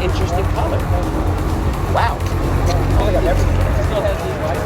interesting color. Wow. Oh, yeah, everything. Still has these white.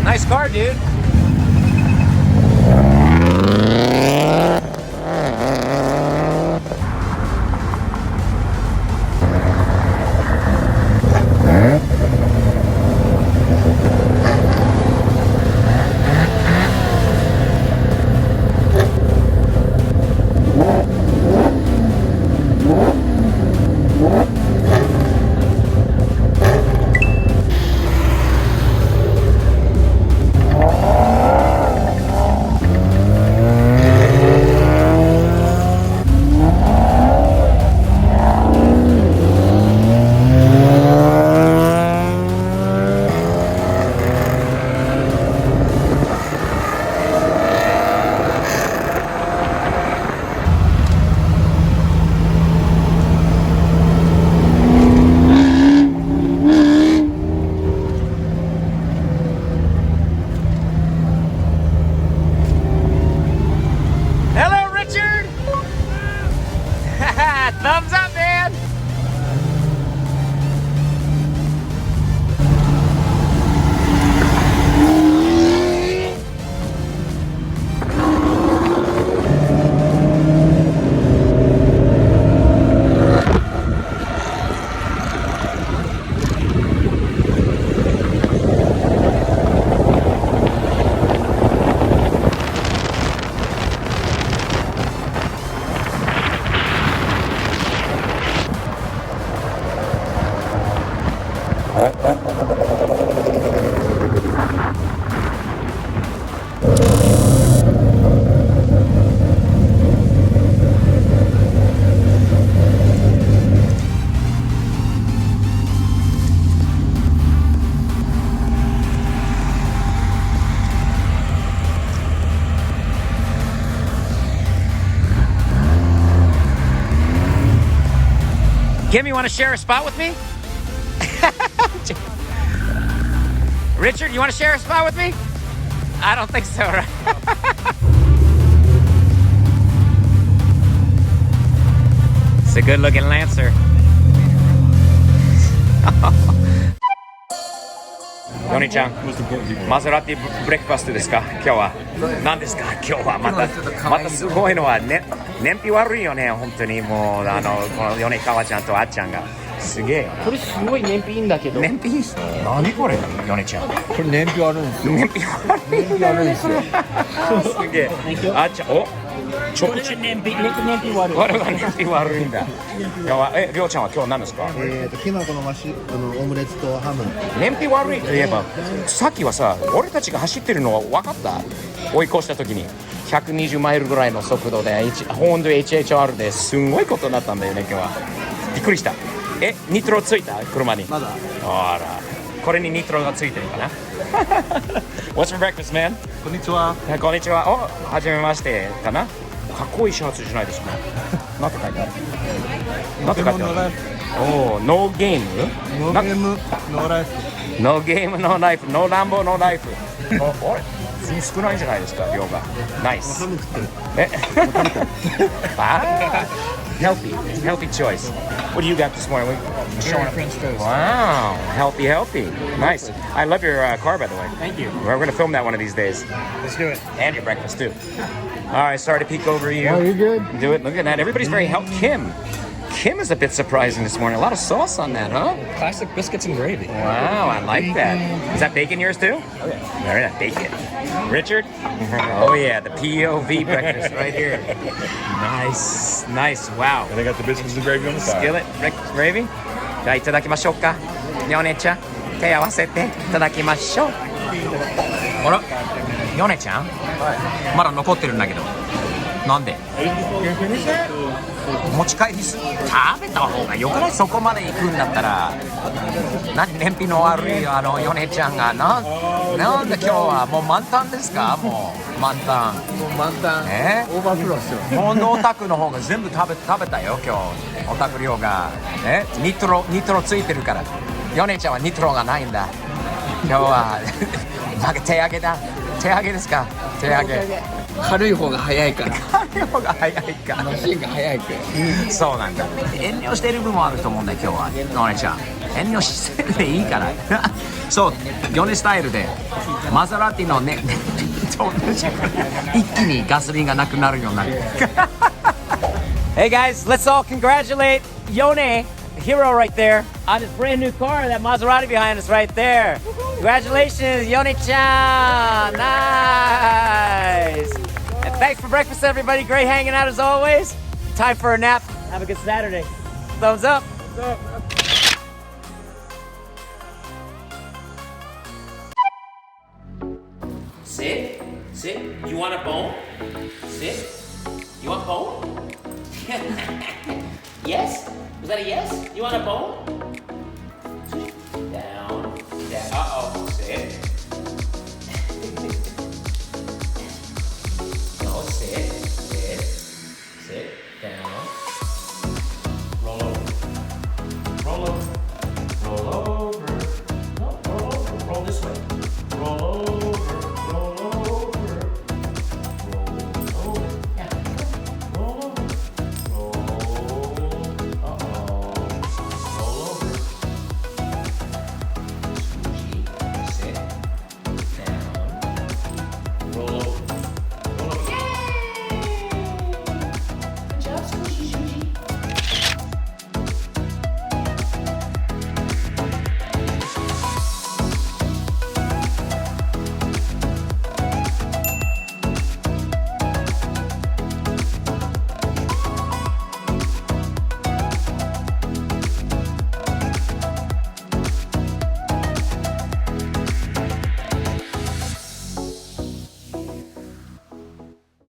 Nice car, dude. Hello, Richard. Thumbs up, man. Kim, you want to share a spot with me? Richard, you want to share a spot with me? I don't think so, right? It's a good-looking Lancer.ヨニちゃん、マセラティブレックファストですか今日は。何ですか今日はまたすごいのはね、燃費悪いよね本当にもうこの米川ちゃんとあっちゃんがすげえよな。これすごい燃費いいんだけど。燃費いい。何これヨネちゃん。これ燃費悪いんですよ。燃費悪いんですよ。すげえ。あっちゃんお。ちょっと燃費悪い。これが燃費悪いんだ。りょうちゃんは今日何ですか？キマコのオムレツとハム。燃費悪いといえば、さっきはさ、俺たちが走ってるのは分かった？追い越した時に120マイルぐらいの速度でホーンド HHR ですんごいことになったんだよね今日は。びっくりした。ニトロついた車に？まだ。あら、これにニトロがついてるかな？What's for breakfast, man? こんにちは。こんにちは。お、はじめましてかな。かっこいいシャツじゃないですか。なんて書いてある？なんて書いてある？おー、ノーゲーム？ノーゲーム、ノーライフ。ノーゲーム、ノーライフ、ノーランボー、ノーライフ。あれ？少ないんじゃないですか量が。ナイス。Healthy choice. What do you got this morning? French toast. Wow, healthy. Nice. I love your car, by the way. Thank you. We're going to film that one of these days. Let's do it. And your breakfast, too. All right, sorry to peek over you. Oh, you're good. Do it. Look at that. Everybody's very Kim is a bit surprising this morning. A lot of sauce on that, huh? Classic biscuits and gravy. Wow, I like that. Is that bacon yours too? Oh, yeah. Very nice. Bacon. Richard? Oh yeah, the POV breakfast right here. Nice, nice. Wow. And they got the biscuits and gravy on the side. Skillet gravy? じゃあいただきましょうか。ヨネちゃん、手合わせていただきましょう。あら、ヨネちゃん、まだ残ってるんだけど。なんで？持ち帰りする？食べた方がよくない？そこまで行くんだったら。何燃費の悪いヨネちゃんがなんで今日はもう満タンですか？もう満タン。もう満タン、オーバーフローしてます。モンドオタクの方が全部食べたよ今日。オタク量がニトロついてるから。ヨネちゃんはニトロがないんだ。今日はなんか手上げだ。手上げですか？手上げ。軽い方が早いから。軽い方が早いか。マシンが早いから。そうなんだ。遠慮してる部分もあると思うんだよ今日は。ヨネちゃん。遠慮してでいいから。そうヨネスタイルでマザラティのね一気にガソリンがなくなるようになる。Hey guys, let's all congratulate Yone, the hero right there, on his brand new car, that Maserati behind us right there. Congratulations, Yone-chan! Nice! And thanks for breakfast, everybody. Great hanging out as always. Time for a nap. Have a good Saturday. Thumbs up. Sit. You want a bone? Sit. You want bone? Yes? Was that a yes? You want a bone?